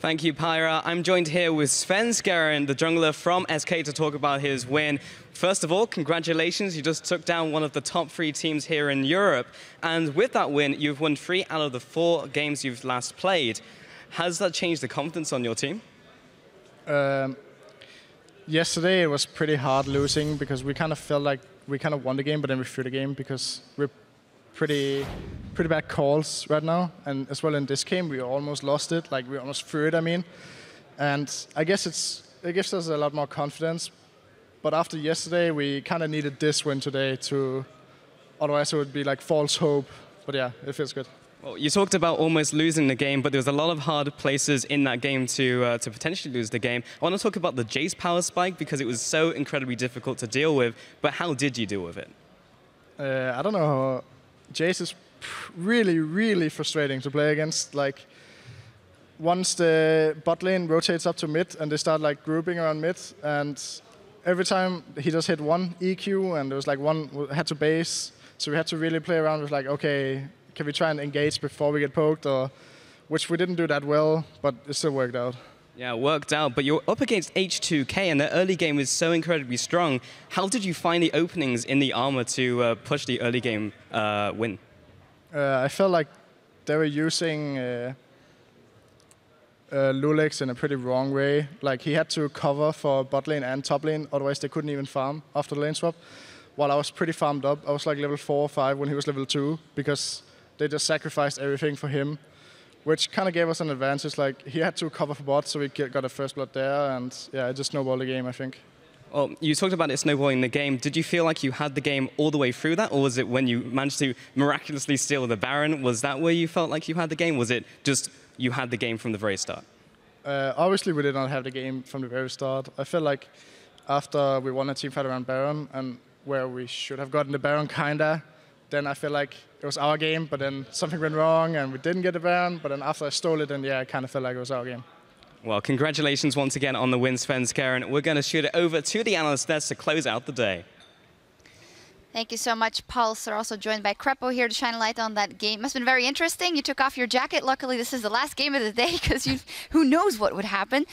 Thank you, Pyra. I'm joined here with Svenskeren, the jungler from SK, to talk about his win. First of all, congratulations. You just took down one of the top 3 teams here in Europe. And with that win, you've won 3 out of the 4 games you've last played. Has that changed the confidence on your team? Yesterday, it was pretty hard losing because we kind of felt like we kind of won the game, but then we threw the game because we're pretty bad calls right now, and as well in this game we almost lost it, like we almost threw it, I mean. And I guess it gives us a lot more confidence, but after yesterday we kind of needed this win today to, otherwise it would be like false hope. But yeah, it feels good. Well, you talked about almost losing the game, but there was a lot of hard places in that game to potentially lose the game. I want to talk about the Jace power spike because it was so incredibly difficult to deal with, but how did you deal with it? I don't know. Jace is really frustrating to play against. Like, once the bot lane rotates up to mid and they start like grouping around mid, and every time he just hit one EQ and there was like one had to base, so we had to really play around with like, okay, can we try and engage before we get poked, or which we didn't do that well, but it still worked out. Yeah, it worked out, but you're up against H2K, and the early game is so incredibly strong. How did you find the openings in the armor to push the early game win? I felt like they were using Lulex in a pretty wrong way. Like, he had to cover for bot lane and top lane, otherwise they couldn't even farm after the lane swap. While I was pretty farmed up, I was like level 4 or 5 when he was level 2, because they just sacrificed everything for him, which kind of gave us an advantage. Like, he had to cover for bot, so we got a first blood there, and yeah, it just snowballed the game, I think. Well, you talked about it snowballing the game. Did you feel like you had the game all the way through that, or was it when you managed to miraculously steal the Baron? Was that where you felt like you had the game? Was it just you had the game from the very start? Obviously, we did not have the game from the very start. I feel like after we won a team fight around Baron, and where we should have gotten the Baron kinda, then I feel like it was our game, but then something went wrong and we didn't get the Baron, but then after I stole it, then yeah, I kind of felt like it was our game. Well, congratulations once again on the win, Svenskeren. We're going to shoot it over to the analyst desk to close out the day. Thank you so much, Pulse. We're also joined by Crepo here to shine a light on that game. Must have been very interesting. You took off your jacket. Luckily, this is the last game of the day, because who knows what would happen.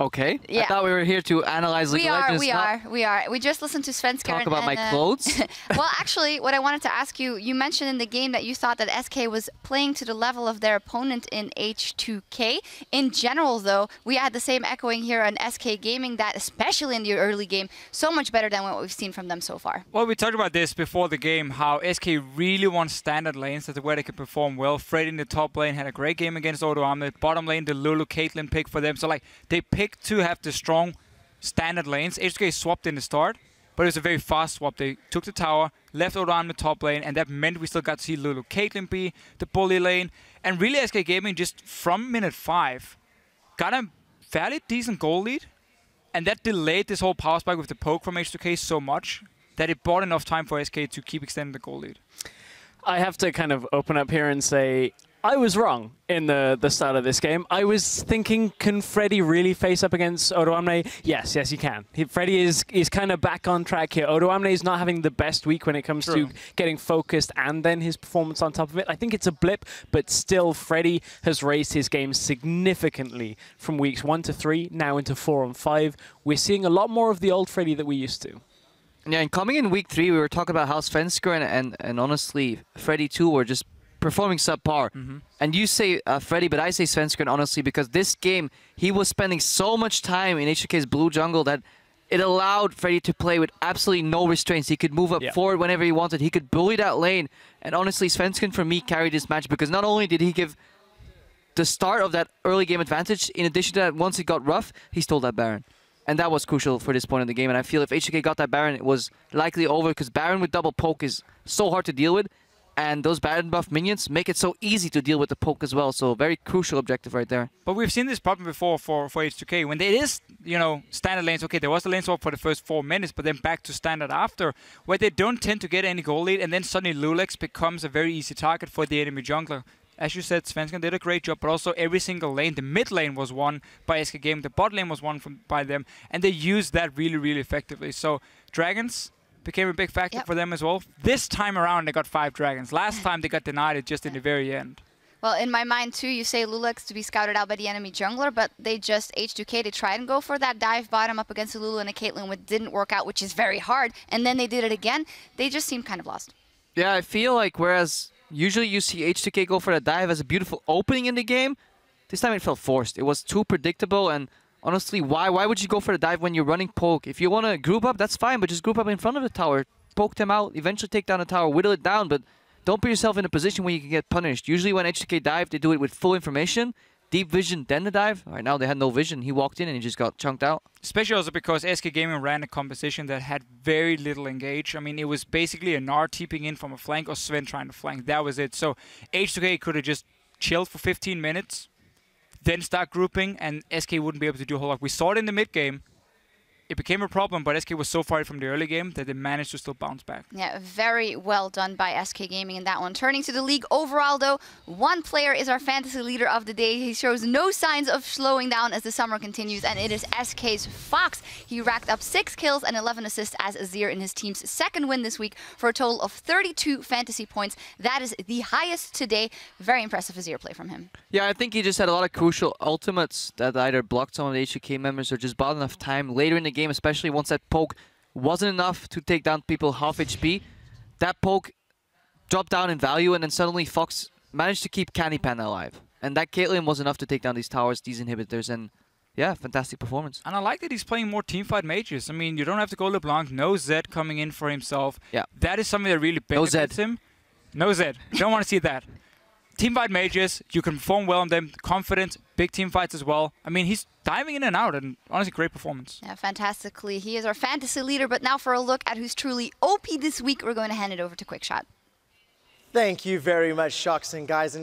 Okay. Yeah. I thought we were here to analyze League of Legends. We are. We just listened to Svenskeren. Talk about my clothes? Well, actually, what I wanted to ask you, you mentioned in the game that you thought that SK was playing to the level of their opponent in H2K. In general, though, we had the same echoing here on SK Gaming, that especially in the early game, so much better than what we've seen from them so far. Well, we talked about this before the game, how SK really wants standard lanes. That's where they can perform well. Fred in the top lane had a great game against Odo Ahmed. Bottom lane, the Lulu Caitlyn pick for them. So, like, they picked to have the strong standard lanes. H2K swapped in the start, but it was a very fast swap. They took the tower, left Odo Ahmed top lane, and that meant we still got to see Lulu Caitlyn be the bully lane. And really, SK Gaming just from minute 5 got a fairly decent goal lead, and that delayed this whole power spike with the poke from H2K so much that it bought enough time for SK to keep extending the goal lead. I have to kind of open up here and say I was wrong in the start of this game. I was thinking, can Freddy really face up against Odo Amne? Yes, he can. Freddy is kind of back on track here. Odo Amne is not having the best week when it comes to getting focused and then his performance on top of it. I think it's a blip, but still Freddy has raised his game significantly from weeks 1 to 3, now into 4 and 5. We're seeing a lot more of the old Freddy that we used to. Yeah, and coming in week 3, we were talking about how Svenskeren and honestly, Freddy too were just performing subpar. And you say Freddy, but I say Svenskeren honestly, because this game, he was spending so much time in H2K's blue jungle that it allowed Freddy to play with absolutely no restraints. He could move up forward whenever he wanted. He could bully that lane. And honestly, Svenskeren, for me, carried this match because not only did he give the start of that early game advantage, in addition to that, once it got rough, he stole that Baron. And that was crucial for this point in the game. And I feel if H2K got that Baron, it was likely over, because Baron with double poke is so hard to deal with. And those Baron buff minions make it so easy to deal with the poke as well. So very crucial objective right there. But we've seen this problem before for H2K. When it is, you know, standard lanes, okay, there was the lane swap for the first 4 minutes, but then back to standard after, where they don't tend to get any goal lead, and then suddenly Lulex becomes a very easy target for the enemy jungler. As you said, Svenskeren did a great job, but also every single lane, the mid lane was won by SK Gaming, the bot lane was won by them, and they used that really, really effectively. So Dragons became a big factor for them as well. This time around, they got 5 dragons. Last time, they got denied it just in the very end. Well, in my mind, too, you say Lulu's to be scouted out by the enemy jungler, but they just, H2K, they tried and go for that dive bottom up against a Lulu and a Caitlyn, which didn't work out, which is very hard. And then they did it again. They just seemed kind of lost. Yeah, I feel like whereas usually you see H2K go for the dive as a beautiful opening in the game, this time it felt forced. It was too predictable, and honestly, why would you go for the dive when you're running poke? If you want to group up, that's fine, but just group up in front of the tower. Poke them out, eventually take down the tower, whittle it down, but don't put yourself in a position where you can get punished. Usually when H2K dive, they do it with full information, deep vision, then the dive. Right now they had no vision. He walked in and he just got chunked out. Especially also because SK Gaming ran a composition that had very little engage. I mean, it was basically a Gnar TPing in from a flank or Sven trying to flank. That was it. So H2K could have just chilled for 15 minutes, then start grouping, and SK wouldn't be able to do a whole lot. We saw it in the mid game. It became a problem, but SK was so far from the early game that they managed to still bounce back. Yeah, very well done by SK Gaming in that one. Turning to the league overall, though, one player is our fantasy leader of the day. He shows no signs of slowing down as the summer continues, and it is SK's Fox. He racked up 6 kills and 11 assists as Azir in his team's second win this week for a total of 32 fantasy points. That is the highest today. Very impressive Azir play from him. Yeah, I think he just had a lot of crucial ultimates that either blocked some of the H2K members or just bought enough time later in the game, especially once that poke wasn't enough to take down people half HP. That poke dropped down in value, and then suddenly Fox managed to keep Canipan alive. And that Caitlyn was enough to take down these towers, these inhibitors, and yeah, fantastic performance. And I like that he's playing more teamfight mages. I mean, you don't have to go LeBlanc. No Zed coming in for himself. Yeah. That is something that really benefits him. No Zed. Don't want to see that. Teamfight mages, you can perform well on them, confident, big team fights as well. I mean, he's diving in and out, and honestly, great performance. Yeah, fantastically. He is our fantasy leader, but now for a look at who's truly OP this week, we're going to hand it over to QuickShot. Thank you very much, Shucks and guys. And